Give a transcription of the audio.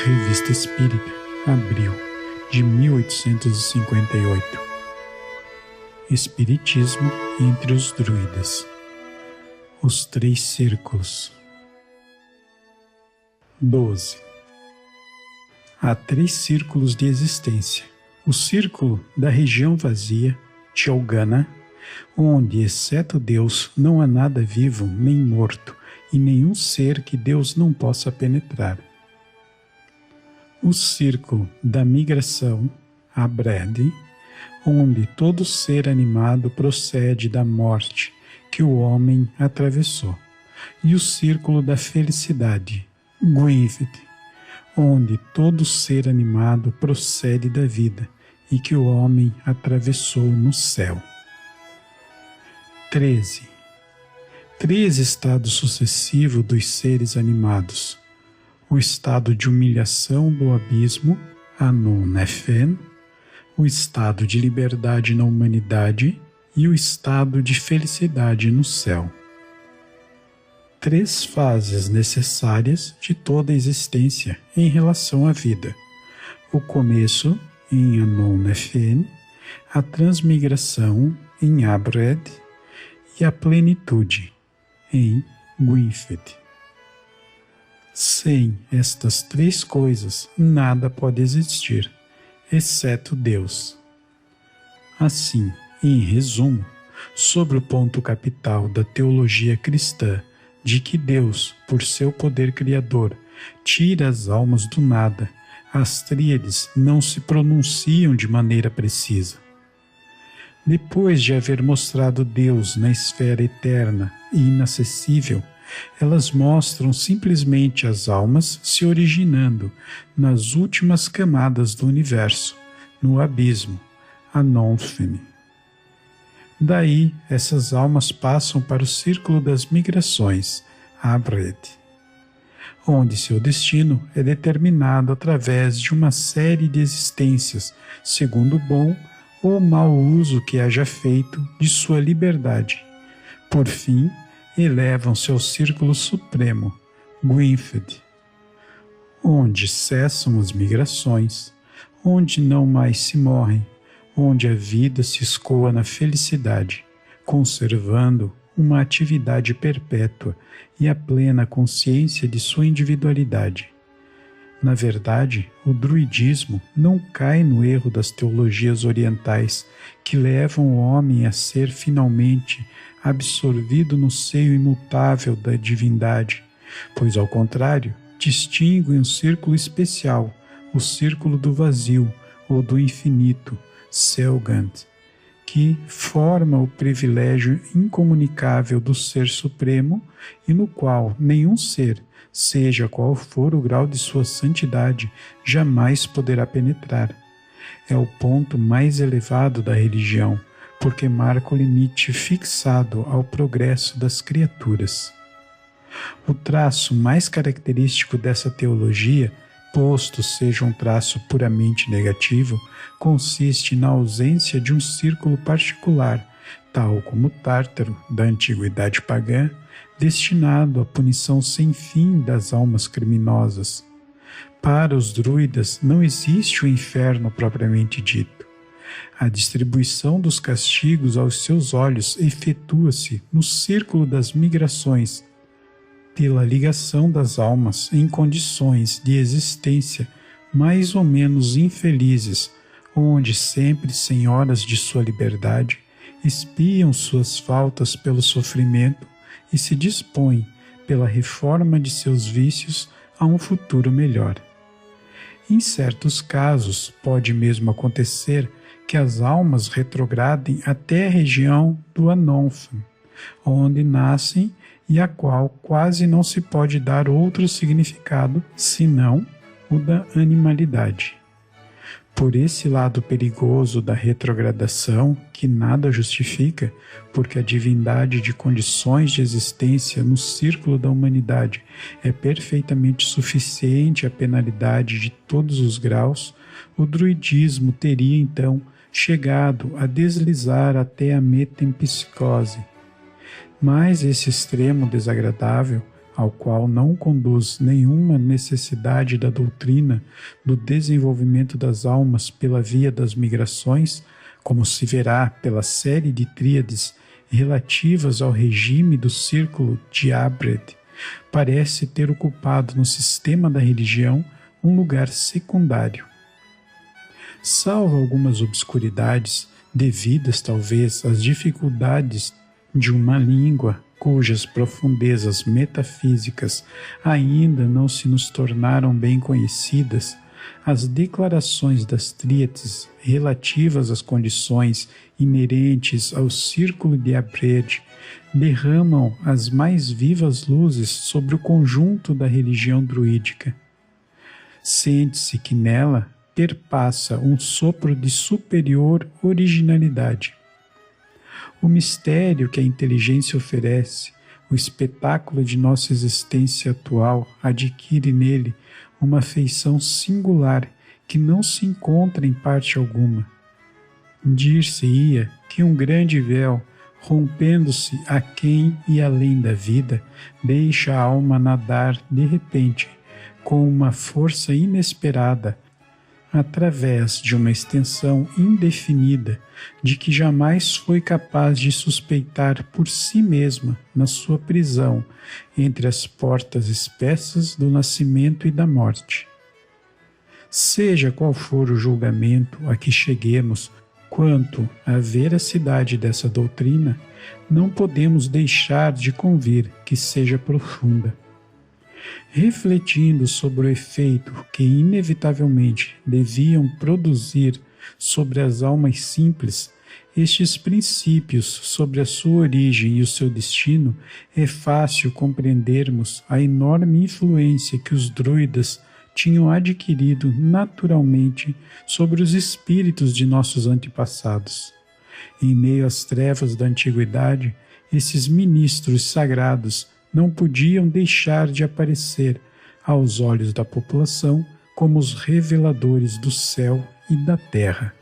Revista Espírita, abril de 1858. Espiritismo entre os druidas. Os 3 círculos. 12. Há 3 círculos de existência. O círculo da região vazia, Cholgana, onde, exceto Deus, não há nada vivo nem morto, e nenhum ser que Deus não possa penetrar. O círculo da migração, Abrede, onde todo ser animado procede da morte que o homem atravessou. E o círculo da felicidade, Gwynedd, onde todo ser animado procede da vida e que o homem atravessou no céu. 13. 3 estados sucessivos dos seres animados. O estado de humilhação do abismo, Anon-Nefen, o estado de liberdade na humanidade e o estado de felicidade no céu. 3 fases necessárias de toda a existência em relação à vida. O começo em Anon-Nefen, a transmigração em Abrede e a plenitude em Gwynedd. Sem estas 3 coisas, nada pode existir, exceto Deus. Assim, em resumo, sobre o ponto capital da teologia cristã de que Deus, por seu poder criador, tira as almas do nada, as tríades não se pronunciam de maneira precisa. Depois de haver mostrado Deus na esfera eterna e inacessível, elas mostram simplesmente as almas se originando nas últimas camadas do universo, no abismo, Anon-Nefen. Daí, essas almas passam para o círculo das migrações, Abrede, onde seu destino é determinado através de uma série de existências, segundo o bom ou mau uso que haja feito de sua liberdade. Por fim, elevam-se ao círculo supremo, Gwynedd, onde cessam as migrações, onde não mais se morre, onde a vida se escoa na felicidade, conservando uma atividade perpétua e a plena consciência de sua individualidade. Na verdade, o druidismo não cai no erro das teologias orientais que levam o homem a ser finalmente absorvido no seio imutável da divindade, pois, ao contrário, distinguem um círculo especial, o círculo do vazio ou do infinito, Selgant, que forma o privilégio incomunicável do Ser Supremo e no qual nenhum ser, seja qual for o grau de sua santidade, jamais poderá penetrar. É o ponto mais elevado da religião, porque marca o limite fixado ao progresso das criaturas. O traço mais característico dessa teologia, posto seja um traço puramente negativo, consiste na ausência de um círculo particular, tal como o Tártaro, da antiguidade pagã, destinado à punição sem fim das almas criminosas. Para os druidas não existe o inferno propriamente dito. A distribuição dos castigos aos seus olhos efetua-se no círculo das migrações, pela ligação das almas em condições de existência mais ou menos infelizes, onde sempre senhoras de sua liberdade expiam suas faltas pelo sofrimento e se dispõem, pela reforma de seus vícios, a um futuro melhor. Em certos casos, pode mesmo acontecer que as almas retrogradem até a região do Anon-Nefen, onde nascem e a qual quase não se pode dar outro significado senão o da animalidade. Por esse lado perigoso da retrogradação, que nada justifica, porque a divindade de condições de existência no círculo da humanidade é perfeitamente suficiente à penalidade de todos os graus, o druidismo teria então chegado a deslizar até a metempsicose. Mas esse extremo desagradável, ao qual não conduz nenhuma necessidade da doutrina do desenvolvimento das almas pela via das migrações, como se verá pela série de tríades relativas ao regime do círculo de Abred, parece ter ocupado no sistema da religião um lugar secundário. Salvo algumas obscuridades, devidas talvez às dificuldades de uma língua cujas profundezas metafísicas ainda não se nos tornaram bem conhecidas, as declarações das tríades relativas às condições inerentes ao círculo de Abred derramam as mais vivas luzes sobre o conjunto da religião druídica. Sente-se que nela perpassa um sopro de superior originalidade. O mistério que a inteligência oferece, o espetáculo de nossa existência atual, adquire nele uma feição singular que não se encontra em parte alguma. Dir-se-ia que um grande véu, rompendo-se aquém e além da vida, deixa a alma nadar de repente, com uma força inesperada, através de uma extensão indefinida de que jamais foi capaz de suspeitar por si mesma na sua prisão entre as portas espessas do nascimento e da morte. Seja qual for o julgamento a que cheguemos quanto à veracidade dessa doutrina, não podemos deixar de convir que seja profunda. Refletindo sobre o efeito que inevitavelmente deviam produzir sobre as almas simples, estes princípios sobre a sua origem e o seu destino, é fácil compreendermos a enorme influência que os druidas tinham adquirido naturalmente sobre os espíritos de nossos antepassados. Em meio às trevas da antiguidade, esses ministros sagrados não podiam deixar de aparecer aos olhos da população como os reveladores do céu e da terra.